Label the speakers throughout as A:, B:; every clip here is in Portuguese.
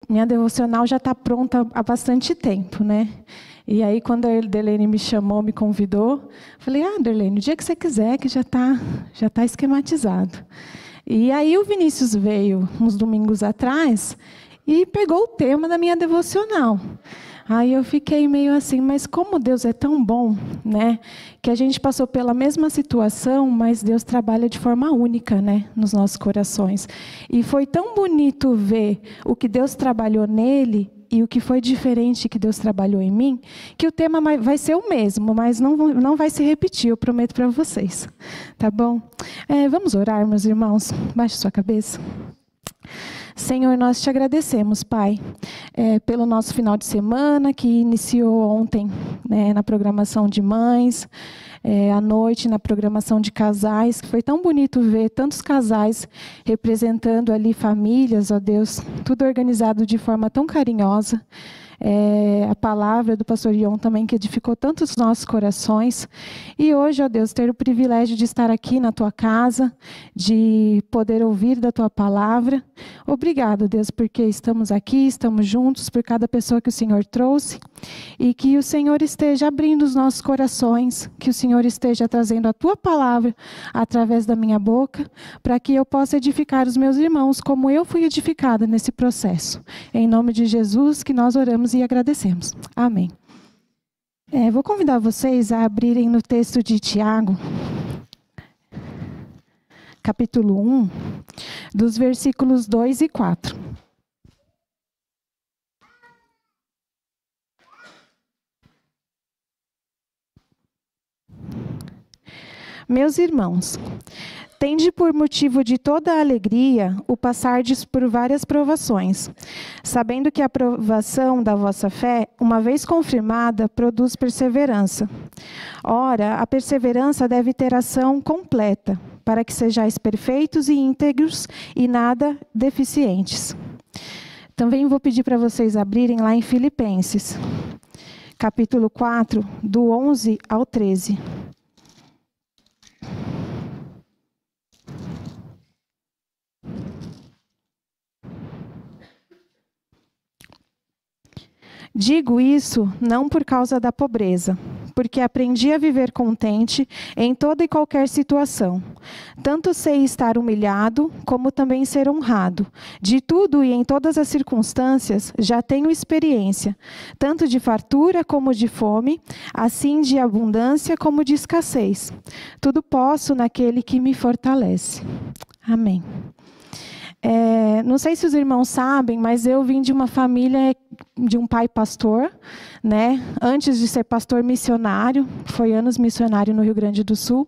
A: minha devocional já está pronta há bastante tempo, né? E aí, quando a Derlene me chamou, me convidou, falei, Derlene, o dia que você quiser, que já tá esquematizado. E aí o Vinícius veio uns domingos atrás e pegou o tema da minha devocional. Aí eu fiquei meio assim, mas como Deus é tão bom, né? Que a gente passou pela mesma situação, mas Deus trabalha de forma única, né? Nos nossos corações. E foi tão bonito ver o que Deus trabalhou nele e o que foi diferente que Deus trabalhou em mim, que o tema vai ser o mesmo, mas não vai se repetir, eu prometo para vocês. Tá bom? Vamos orar, meus irmãos? Baixe sua cabeça. Senhor, nós te agradecemos, Pai, pelo nosso final de semana, que iniciou ontem, né, na programação de mães, à noite na programação de casais, que foi tão bonito ver tantos casais representando ali famílias, ó Deus, tudo organizado de forma tão carinhosa. A palavra do pastor Ion também, que edificou tantos nossos corações. E hoje, ó Deus, ter o privilégio de estar aqui na tua casa, de poder ouvir da tua palavra. Obrigado, Deus, porque estamos aqui, estamos juntos, por cada pessoa que o Senhor trouxe. E que o Senhor esteja abrindo os nossos corações, que o Senhor esteja trazendo a tua palavra através da minha boca, para que eu possa edificar os meus irmãos, como eu fui edificada nesse processo. Em nome de Jesus, que nós oramos e agradecemos. Amém. Vou convidar vocês a abrirem no texto de Tiago, capítulo 1, dos versículos 2 e 4. Meus irmãos, tende por motivo de toda a alegria o passardes por várias provações, sabendo que a provação da vossa fé, uma vez confirmada, produz perseverança. Ora, a perseverança deve ter ação completa, para que sejais perfeitos e íntegros e nada deficientes. Também vou pedir para vocês abrirem lá em Filipenses, capítulo 4, do 11 ao 13. Digo isso não por causa da pobreza, porque aprendi a viver contente em toda e qualquer situação. Tanto sei estar humilhado, como também ser honrado. De tudo e em todas as circunstâncias já tenho experiência, tanto de fartura como de fome, assim de abundância como de escassez. Tudo posso naquele que me fortalece. Amém. Não sei se os irmãos sabem, mas eu vim de uma família de um pai pastor, né? Antes de ser pastor missionário, foi anos missionário no Rio Grande do Sul.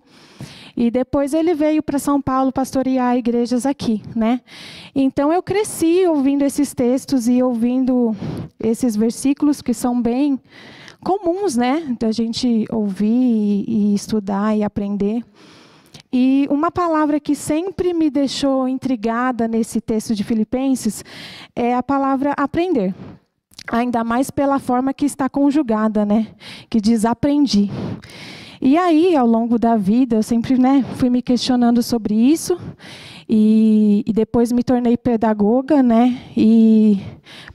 A: E depois ele veio para São Paulo pastorear igrejas aqui, né? Então eu cresci ouvindo esses textos e ouvindo esses versículos que são bem comuns, né? Da gente ouvir e estudar e aprender. E uma palavra que sempre me deixou intrigada nesse texto de Filipenses é a palavra aprender. Ainda mais pela forma que está conjugada, né? Que diz aprendi. E aí, ao longo da vida, eu sempre, né, fui me questionando sobre isso. E depois me tornei pedagoga, né? E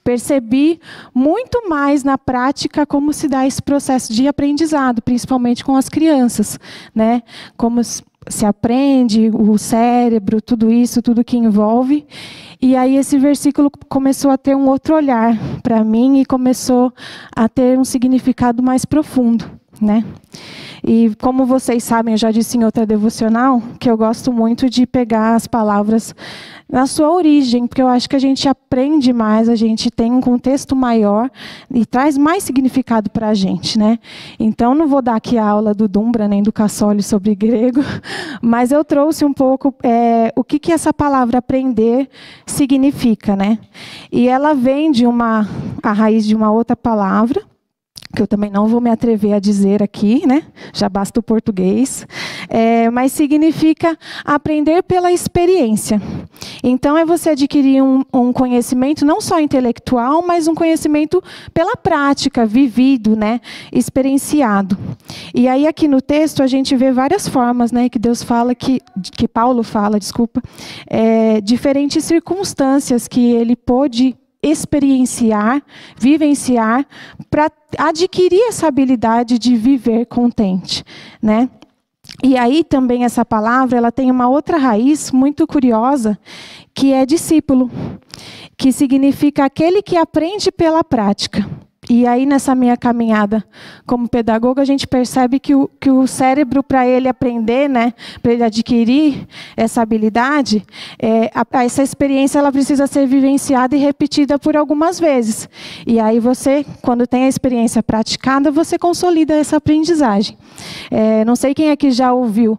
A: percebi muito mais na prática como se dá esse processo de aprendizado, principalmente com as crianças, né? Como se aprende, o cérebro, tudo isso, tudo que envolve. E aí esse versículo começou a ter um outro olhar para mim e começou a ter um significado mais profundo, né? E como vocês sabem, eu já disse em outra devocional, que eu gosto muito de pegar as palavras na sua origem, porque eu acho que a gente aprende mais, a gente tem um contexto maior e traz mais significado para a gente, né? Então, não vou dar aqui a aula do Dumbra, nem do Cassoli sobre grego, mas eu trouxe um pouco o que essa palavra aprender significa, né? E ela vem a raiz de uma outra palavra, que eu também não vou me atrever a dizer aqui, né? Já basta o português. Mas significa aprender pela experiência. Então, é você adquirir um conhecimento não só intelectual, mas um conhecimento pela prática, vivido, né? Experienciado. E aí, aqui no texto, a gente vê várias formas, né? Que Deus fala, que Paulo fala, diferentes circunstâncias que ele pôde experienciar, vivenciar, para adquirir essa habilidade de viver contente, né? E aí também essa palavra, ela tem uma outra raiz muito curiosa, que é discípulo, que significa aquele que aprende pela prática. E aí, nessa minha caminhada como pedagoga, a gente percebe que o cérebro, para ele aprender, né, para ele adquirir essa habilidade, essa experiência ela precisa ser vivenciada e repetida por algumas vezes. E aí você, quando tem a experiência praticada, você consolida essa aprendizagem. Não sei quem aqui já ouviu.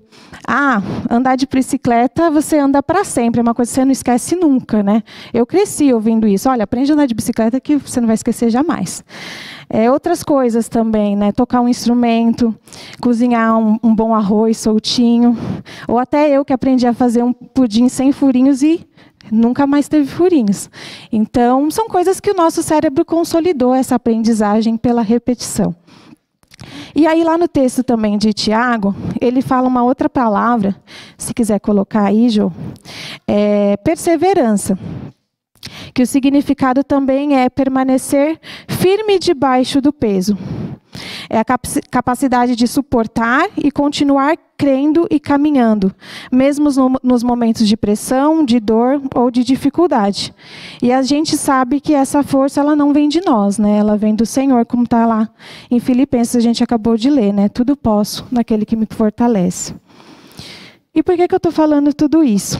A: Andar de bicicleta, você anda para sempre. É uma coisa que você não esquece nunca, né? Eu cresci ouvindo isso. Olha, aprende a andar de bicicleta que você não vai esquecer jamais. Outras coisas também, né? Tocar um instrumento, cozinhar um bom arroz soltinho. Ou até eu que aprendi a fazer um pudim sem furinhos e nunca mais teve furinhos. Então, são coisas que o nosso cérebro consolidou essa aprendizagem pela repetição. E aí, lá no texto também de Tiago, ele fala uma outra palavra, se quiser colocar aí, Jô, perseverança. Que o significado também é permanecer firme debaixo do peso. É a capacidade de suportar e continuar crendo e caminhando, mesmo nos momentos de pressão, de dor ou de dificuldade. E a gente sabe que essa força ela não vem de nós, né? Ela vem do Senhor, como está lá em Filipenses, a gente acabou de ler, né? Tudo posso naquele que me fortalece. E por que eu estou falando tudo isso?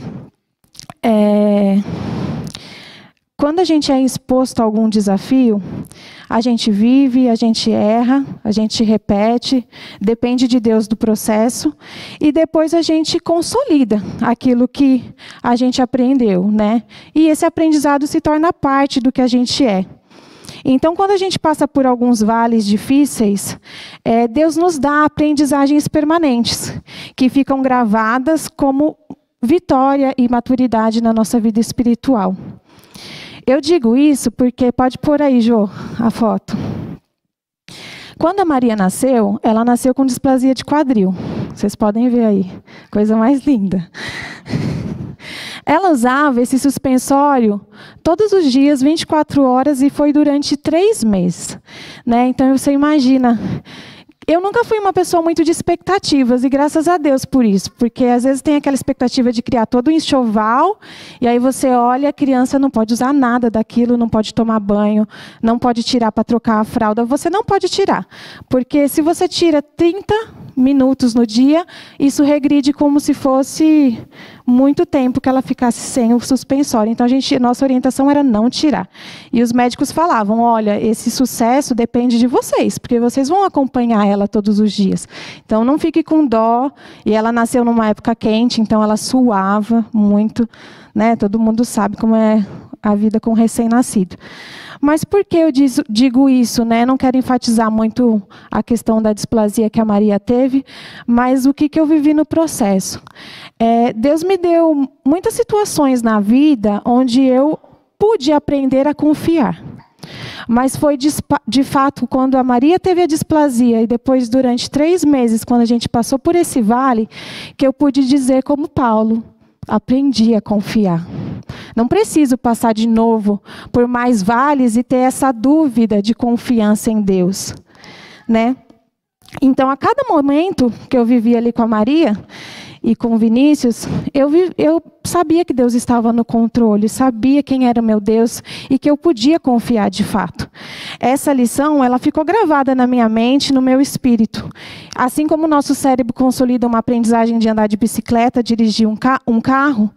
A: Quando a gente é exposto a algum desafio, a gente vive, a gente erra, a gente repete, depende de Deus do processo, e depois a gente consolida aquilo que a gente aprendeu, né? E esse aprendizado se torna parte do que a gente é. Então, quando a gente passa por alguns vales difíceis, Deus nos dá aprendizagens permanentes, que ficam gravadas como vitória e maturidade na nossa vida espiritual. Eu digo isso porque, pode pôr aí, Jô, a foto. Quando a Maria nasceu, ela nasceu com displasia de quadril. Vocês podem ver aí, coisa mais linda. Ela usava esse suspensório todos os dias, 24 horas, e foi durante 3 meses. Né? Então, você imagina... Eu nunca fui uma pessoa muito de expectativas, e graças a Deus por isso, porque às vezes tem aquela expectativa de criar todo um enxoval, e aí você olha, a criança não pode usar nada daquilo, não pode tomar banho, não pode tirar para trocar a fralda, você não pode tirar, porque se você tira 30 minutos no dia, isso regride como se fosse muito tempo que ela ficasse sem o suspensório. Então, nossa orientação era não tirar. E os médicos falavam, olha, esse sucesso depende de vocês, porque vocês vão acompanhar ela todos os dias. Então, não fique com dó. E ela nasceu numa época quente, então ela suava muito. Né? Todo mundo sabe como é a vida com recém-nascido. Mas por que eu digo isso? Né? Não quero enfatizar muito a questão da displasia que a Maria teve, mas o que eu vivi no processo. Deus me deu muitas situações na vida onde eu pude aprender a confiar. Mas foi de fato quando a Maria teve a displasia e depois durante 3 meses, quando a gente passou por esse vale, que eu pude dizer como Paulo, aprendi a confiar. Não preciso passar de novo por mais vales e ter essa dúvida de confiança em Deus, né? Então, a cada momento que eu vivia ali com a Maria e com o Vinícius, eu sabia que Deus estava no controle, sabia quem era o meu Deus e que eu podia confiar de fato. Essa lição, ela ficou gravada na minha mente, no meu espírito. Assim como o nosso cérebro consolida uma aprendizagem de andar de bicicleta, dirigir um carro,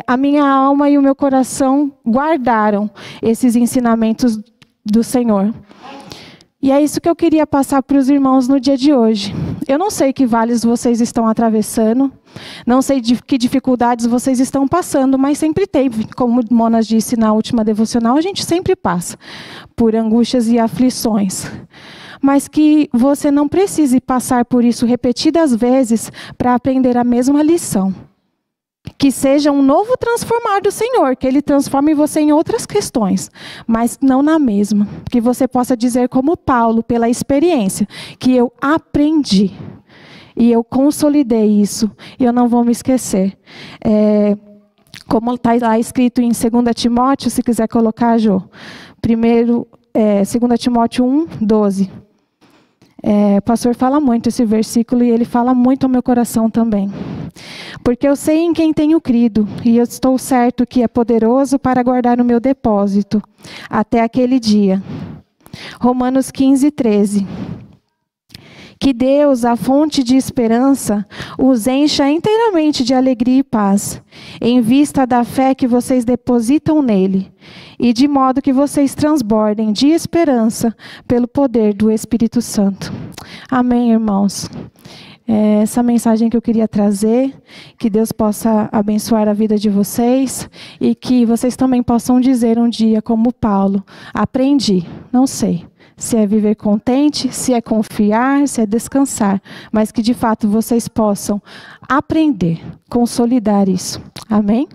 A: a minha alma e o meu coração guardaram esses ensinamentos do Senhor. E é isso que eu queria passar para os irmãos no dia de hoje. Eu não sei que vales vocês estão atravessando, não sei de que dificuldades vocês estão passando, mas sempre tem, como Monas disse na última devocional, a gente sempre passa por angústias e aflições. Mas que você não precise passar por isso repetidas vezes para aprender a mesma lição. Que seja um novo transformar do Senhor, que Ele transforme você em outras questões, mas não na mesma. Que você possa dizer como Paulo, pela experiência, que eu aprendi e eu consolidei isso e eu não vou me esquecer. Como está lá escrito em 2 Timóteo, se quiser colocar, Jô. 2 Timóteo 1, 12. O pastor fala muito esse versículo e ele fala muito ao meu coração também. Porque eu sei em quem tenho crido, e eu estou certo que é poderoso para guardar o meu depósito até aquele dia. Romanos 15, 13. Que Deus, a fonte de esperança, os encha inteiramente de alegria e paz, em vista da fé que vocês depositam nele, e de modo que vocês transbordem de esperança pelo poder do Espírito Santo. Amém, irmãos? Essa mensagem que eu queria trazer, que Deus possa abençoar a vida de vocês e que vocês também possam dizer um dia, como Paulo, aprendi, não sei. Se é viver contente, se é confiar, se é descansar. Mas que de fato vocês possam aprender, consolidar isso. Amém?